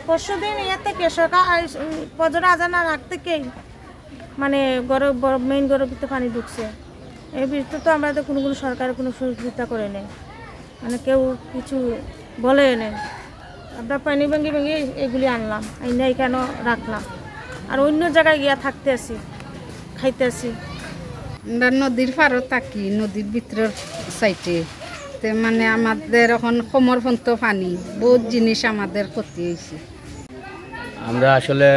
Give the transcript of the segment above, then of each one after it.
পরশুদিন ইয়ে থেকে সকাল ফজর আজানার আগ থেকেই মানে মেইন গড়ের ভিতরে পানি ঢুকছে। এই ভিতরে তো আমরা তো কোনো সরকারের কোনো সহযোগিতা করে নেই, মানে কেউ কিছু বলে নেই। আমরা পানি ভেঙে এগুলি আনলাম, আইনা এখানে রাখলাম, আর অন্য জায়গায় গিয়া থাকতে আসি, খাইতে আসি। আমরা নদীর পাড়ও থাকি, নদীর ভিতরের সাইডে, মানে আমাদের এখন কোমর পর্যন্ত পানি, বহুত জিনিস আমাদের ক্ষতি হয়েছে। আমরা আসলে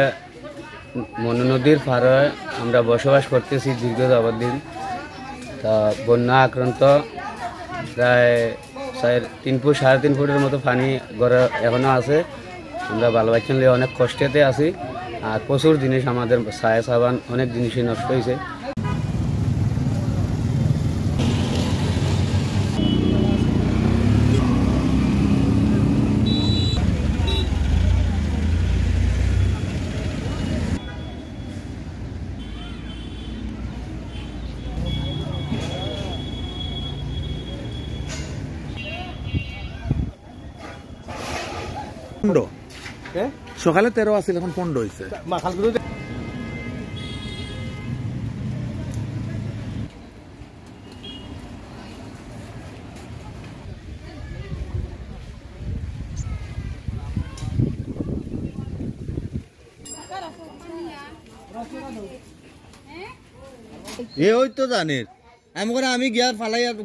মনু নদীর পাড়ে আমরা বসবাস করতেছি দীর্ঘ দিন। তা বন্যা আক্রান্ত প্রায় 3 ফুট 3.5 ফুটের মতো পানি ঘরে এখনও আছে। আমরা বাল বাচ্চা নিয়ে অনেক কষ্টেতে আছি, আর প্রচুর জিনিস আমাদের ছায়া সাবান অনেক জিনিসই নষ্ট হয়েছে। সকালে 13 আছিল, এখন 15 হয়েছে। এ ওই তো জানিস আমি করে আমি গিয়ার ফালাই আর